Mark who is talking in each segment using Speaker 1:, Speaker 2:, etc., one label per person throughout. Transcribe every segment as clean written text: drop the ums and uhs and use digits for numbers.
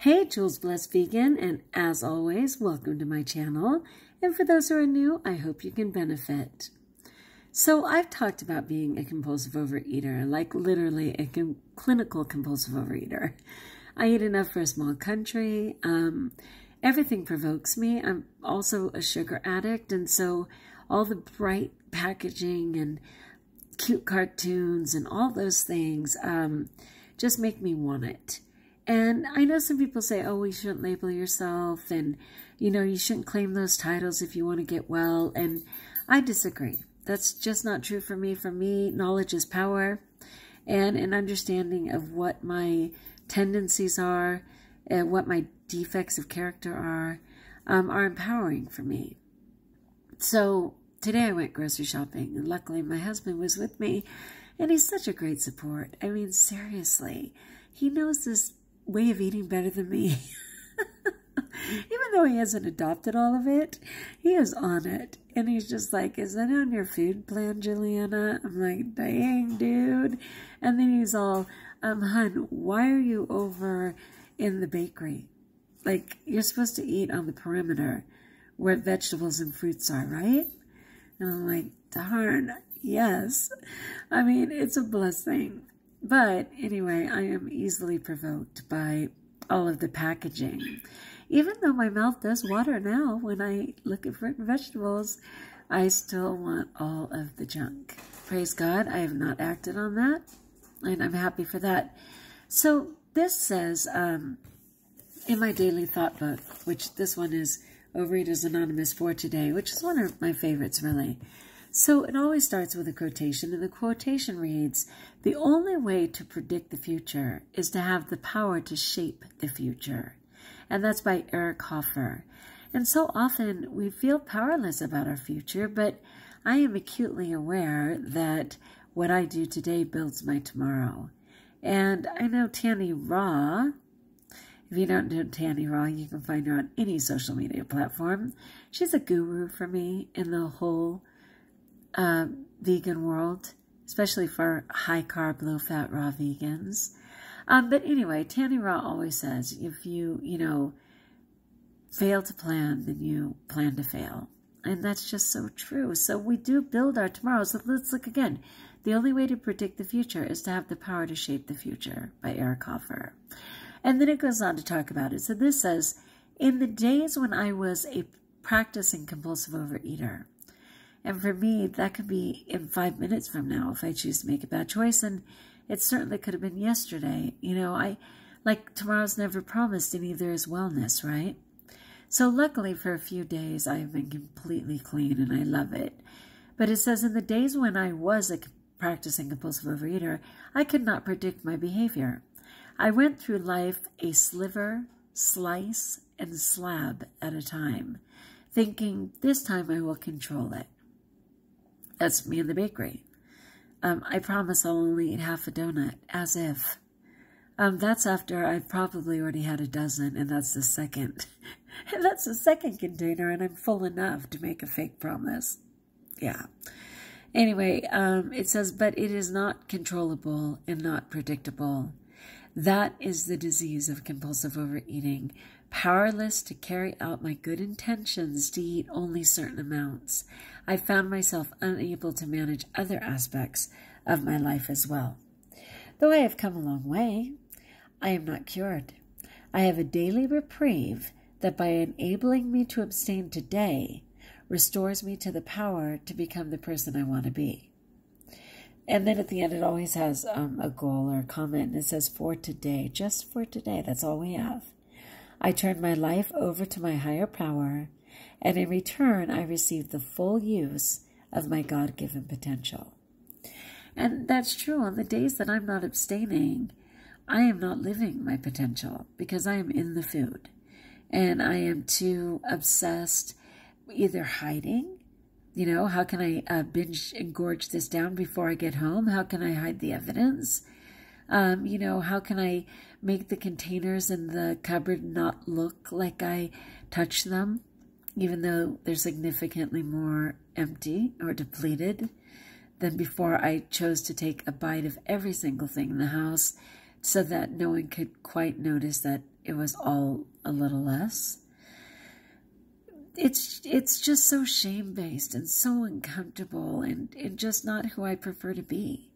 Speaker 1: Hey, Jules Blessed Vegan, and as always, welcome to my channel. And for those who are new, I hope you can benefit. So I've talked about being a compulsive overeater, like literally a clinical compulsive overeater. I eat enough for a small country. Everything provokes me. I'm also a sugar addict, and so all the bright packaging and cute cartoons and all those things just make me want it. And I know some people say, oh, you shouldn't label yourself, and, you shouldn't claim those titles if you want to get well, and I disagree. That's just not true for me. For me, knowledge is power, and an understanding of what my tendencies are and what my defects of character are empowering for me. So today I went grocery shopping, and luckily my husband was with me, and he's such a great support. I mean, seriously, he knows this way of eating better than me. Even though he hasn't adopted all of it, he is on it. And he's just like, is that on your food plan, Juliana? I'm like, dang, dude. And then he's all, hun, why are you over in the bakery? Like, you're supposed to eat on the perimeter where vegetables and fruits are, right? And I'm like, darn, yes. I mean, it's a blessing. But anyway, I am easily provoked by all of the packaging. Even though my mouth does water now when I look at fruit and vegetables, I still want all of the junk. Praise God, I have not acted on that, and I'm happy for that. So this says, in my daily thought book, which this one is Overeaters Anonymous for today, which is one of my favorites, really. So it always starts with a quotation, and the quotation reads, "The only way to predict the future is to have the power to shape the future." And that's by Hoffer. And so often we feel powerless about our future, but I am acutely aware that what I do today builds my tomorrow. And I know Tanny Raw. If you don't know Tanny Raw, you can find her on any social media platform. She's a guru for me in the whole vegan world, especially for high-carb, low-fat, raw vegans. But anyway, Tanny Raw always says, if you, fail to plan, then you plan to fail. And that's just so true. So we do build our tomorrow. So let's look again. The only way to predict the future is to have the power to shape the future, by Hoffer. And then it goes on to talk about it. So this says, in the days when I was a practicing compulsive overeater, and for me, that could be in 5 minutes from now if I choose to make a bad choice. And it certainly could have been yesterday. Tomorrow's never promised, and neither is wellness, right? So luckily for a few days, I've been completely clean, and I love it. But it says, in the days when I was a practicing compulsive overeater, I could not predict my behavior. I went through life a sliver, slice, and slab at a time, thinking, this time I will control it. That's me in the bakery. I promise I'll only eat half a donut, as if. That's after I've probably already had a dozen, and that's the second. And that's the second container, and I'm full enough to make a fake promise. Yeah. Anyway, it says, but it is not controllable and not predictable. That is the disease of compulsive overeating. Powerless to carry out my good intentions to eat only certain amounts, I found myself unable to manage other aspects of my life as well. Though I have come a long way, I am not cured. I have a daily reprieve that by enabling me to abstain today, restores me to the power to become the person I want to be. And then at the end, it always has a goal or a comment, and it says, for today, just for today, that's all we have. I turn my life over to my higher power, and in return, I receive the full use of my God-given potential. And that's true. On the days that I'm not abstaining, I am not living my potential because I am in the food. And I am too obsessed, either hiding, how can I binge and gorge this down before I get home? How can I hide the evidence? How can I make the containers in the cupboard not look like I touched them, even though they're significantly more empty or depleted than before I chose to take a bite of every single thing in the house so that no one could quite notice that it was all a little less. It's just so shame-based and so uncomfortable and just not who I prefer to be.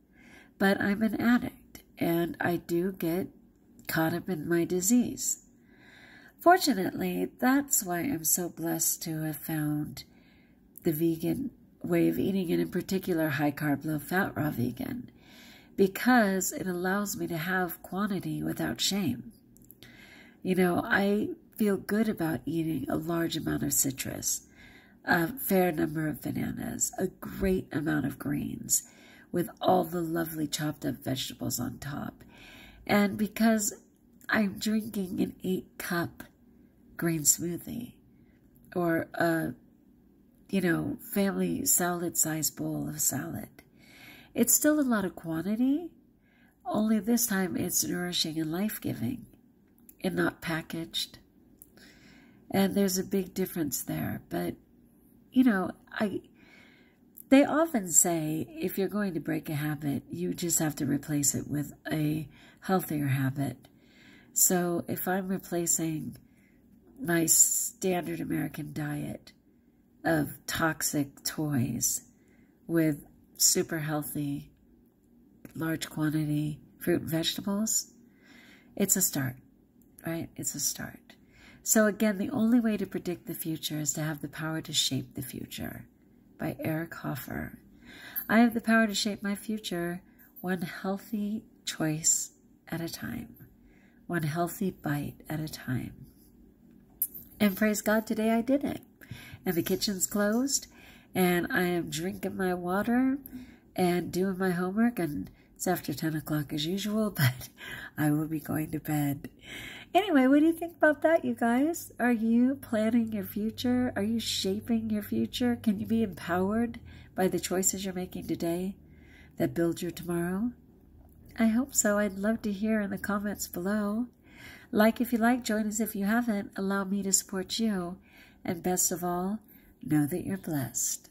Speaker 1: But I'm an addict, and I do get caught up in my disease. Fortunately, that's why I'm so blessed to have found the vegan way of eating, and in particular high-carb, low-fat raw vegan, because it allows me to have quantity without shame. You know, I feel good about eating a large amount of citrus, a fair number of bananas, a great amount of greens, with all the lovely chopped up vegetables on top. And because I'm drinking an 8-cup green smoothie, or a, family salad-sized bowl of salad, it's still a lot of quantity, only this time it's nourishing and life-giving and not packaged. And there's a big difference there. But, they often say if you're going to break a habit, you just have to replace it with a healthier habit. So if I'm replacing my standard American diet of toxic toys with super healthy, large quantity fruit and vegetables, it's a start, right? It's a start. So again, the only way to predict the future is to have the power to shape the future, by Hoffer. I have the power to shape my future one healthy choice at a time, one healthy bite at a time. And praise God, today I did it. And the kitchen's closed, and I am drinking my water and doing my homework, and it's after 10 o'clock as usual, but I will be going to bed. Anyway, what do you think about that, you guys? Are you planning your future? Are you shaping your future? Can you be empowered by the choices you're making today that build your tomorrow? I hope so. I'd love to hear in the comments below. Like if you like, join us if you haven't. Allow me to support you. And best of all, know that you're blessed.